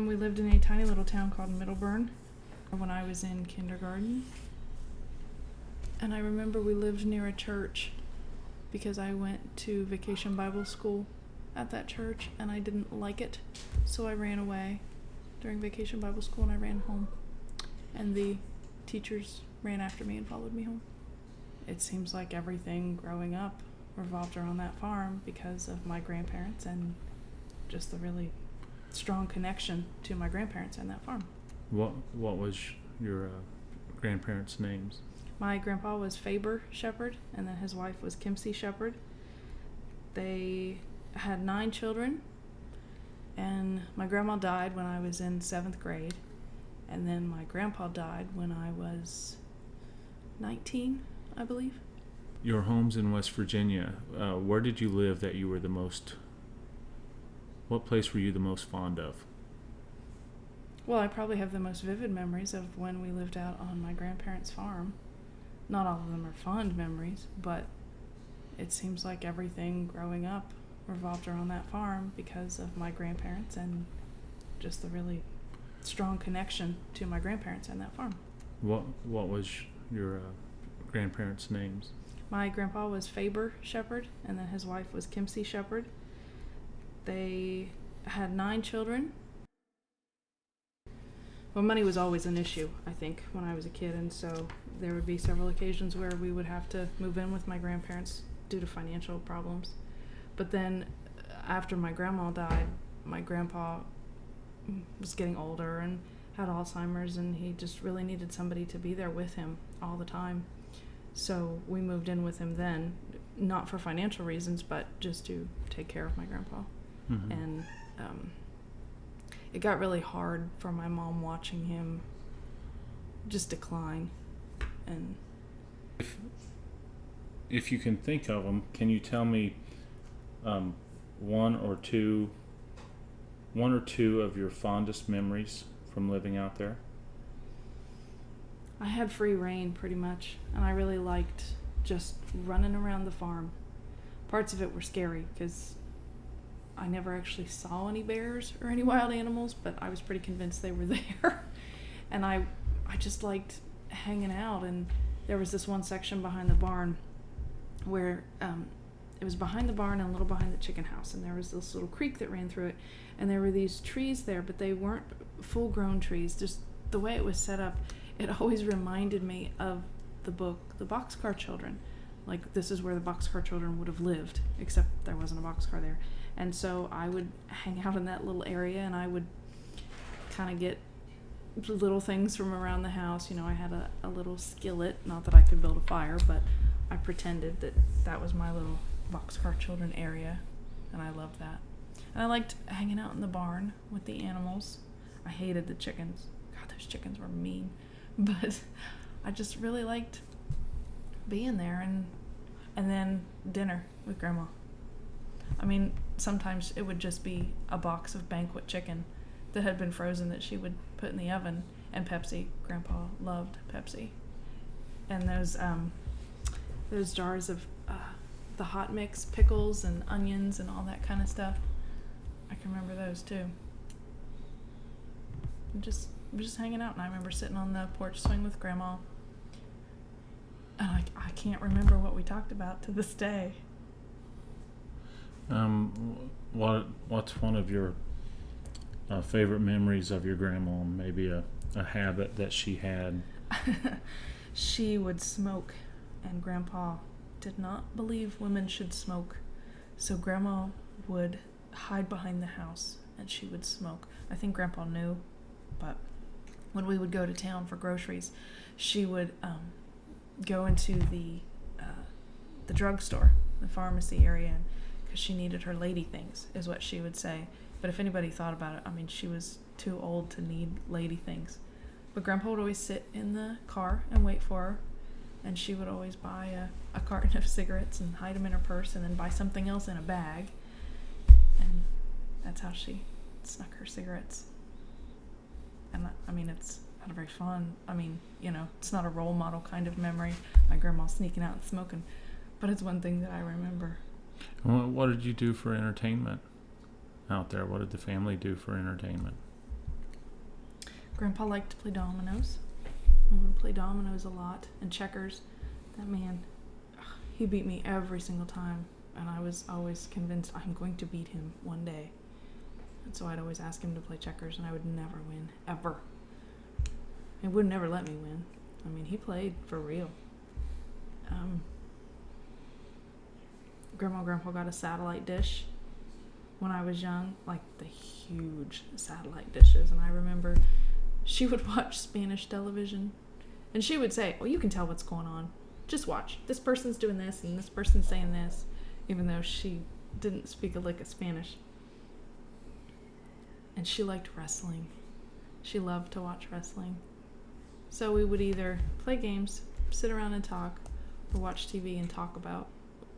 We lived in a tiny little town called Middleburn when I was in kindergarten. And I remember we lived near a church because I went to vacation Bible school at that church and I didn't like it. So I ran away during vacation Bible school and I ran home. And the teachers ran after me and followed me home. It seems like everything growing up revolved around that farm because of my grandparents and just the really strong connection to my grandparents and that farm. What was your grandparents' names? My grandpa was Faber Shepherd, and then his wife was Kimsey Shepherd. They had 9 children, and my grandma died when I was in 7th grade, and then my grandpa died when I was 19, I believe. Your home's in West Virginia. Where did you live that you were the most... What place were you the most fond of? Well, I probably have the most vivid memories of when we lived out on my grandparents' farm. Not all of them are fond memories, but it seems like everything growing up revolved around that farm because of my grandparents and just the really strong connection to my grandparents and that farm. What was your grandparents' names? My grandpa was Faber Shepherd, and then his wife was Kimsey Shepherd. They had 9 children. Well, money was always an issue, I think, when I was a kid, and so there would be several occasions where we would have to move in with my grandparents due to financial problems. But then after my grandma died, my grandpa was getting older and had Alzheimer's, and he just really needed somebody to be there with him all the time. So we moved in with him then, not for financial reasons, but just to take care of my grandpa. Mm-hmm. And it got really hard for my mom watching him just decline. And if you can think of them, can you tell me one or two of your fondest memories from living out there? I had free reign pretty much, and I really liked just running around the farm. Parts of it were scary because I never actually saw any bears or any wild animals, but I was pretty convinced they were there. And I just liked hanging out, and there was this one section behind the barn where it was behind the barn and a little behind the chicken house, and there was this little creek that ran through it, and there were these trees there, but they weren't full-grown trees. Just the way it was set up, it always reminded me of the book, The Boxcar Children. Like, this is where the Boxcar Children would have lived, except there wasn't a boxcar there. And so I would hang out in that little area, and I would kind of get little things from around the house. You know, I had a little skillet, not that I could build a fire, but I pretended that was my little Boxcar Children area, and I loved that. And I liked hanging out in the barn with the animals. I hated the chickens. God, those chickens were mean. But I just really liked being there, and then dinner with Grandma. I mean, sometimes it would just be a box of banquet chicken that had been frozen that she would put in the oven, and Pepsi. Grandpa loved Pepsi. And those jars of the hot mix, pickles and onions and all that kind of stuff. I can remember those too. Just hanging out, and I remember sitting on the porch swing with Grandma. And I can't remember what we talked about to this day. What's one of your favorite memories of your grandma? Maybe a habit that she had. She would smoke, and Grandpa did not believe women should smoke. So Grandma would hide behind the house, and she would smoke. I think Grandpa knew, but when we would go to town for groceries, she would go into the drugstore, the pharmacy area, because she needed her lady things, is what she would say. But if anybody thought about it, I mean, she was too old to need lady things. But Grandpa would always sit in the car and wait for her, and she would always buy a carton of cigarettes and hide them in her purse, and then buy something else in a bag. And that's how she snuck her cigarettes. And I mean, it's not a very fun, it's not a role model kind of memory, my grandma sneaking out and smoking, but it's one thing that I remember. What did you do for entertainment out there? What did the family do for entertainment? Grandpa liked to play dominoes. We would play dominoes a lot and checkers. That man, he beat me every single time, and I was always convinced I'm going to beat him one day. And so I'd always ask him to play checkers, and I would never win, ever. He would never let me win. I mean, he played for real. Grandma and Grandpa got a satellite dish when I was young, like the huge satellite dishes, and I remember she would watch Spanish television, and she would say, "Well, you can tell what's going on. Just watch. This person's doing this, and this person's saying this," even though she didn't speak a lick of Spanish. And she liked wrestling. She loved to watch wrestling. So we would either play games, sit around and talk, or watch TV and talk about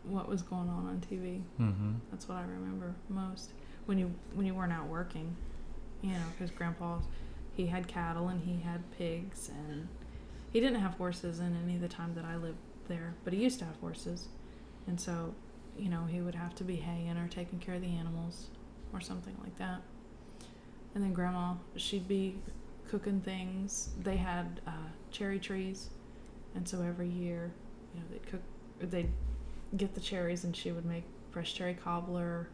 what was going on TV. Mm-hmm. That's what I remember most. When you weren't out working, because Grandpa, he had cattle and he had pigs, and he didn't have horses in any of the time that I lived there, but he used to have horses, and so he would have to be haying or taking care of the animals or something like that. And then Grandma, she'd be cooking things. They had cherry trees, and so every year, they'd get the cherries, and she would make fresh cherry cobbler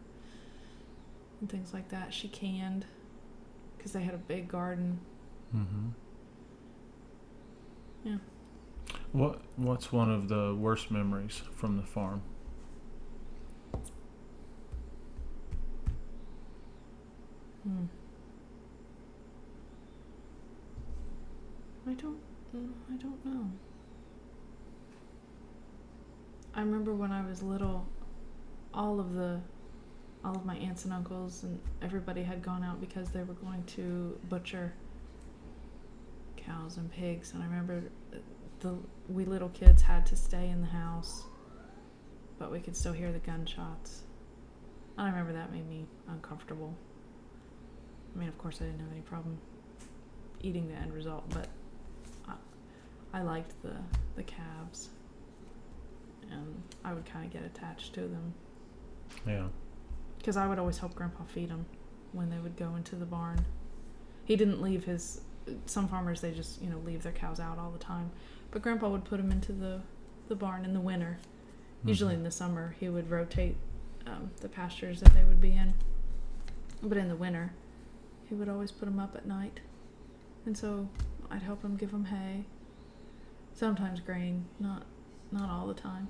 and things like that. She canned because they had a big garden. Mm-hmm. Yeah. What's one of the worst memories from the farm? I don't know. I remember when I was little, all of my aunts and uncles and everybody had gone out because they were going to butcher cows and pigs, and I remember we little kids had to stay in the house, but we could still hear the gunshots. And I remember that made me uncomfortable. I mean, of course I didn't have any problem eating the end result, but I liked the calves, and I would kind of get attached to them. Yeah. Because I would always help Grandpa feed them when they would go into the barn. He didn't leave some farmers, they just, leave their cows out all the time. But Grandpa would put them into the barn in the winter. Mm-hmm. Usually in the summer, he would rotate the pastures that they would be in. But in the winter, he would always put them up at night. And so I'd help him give them hay. Sometimes grain, not all the time.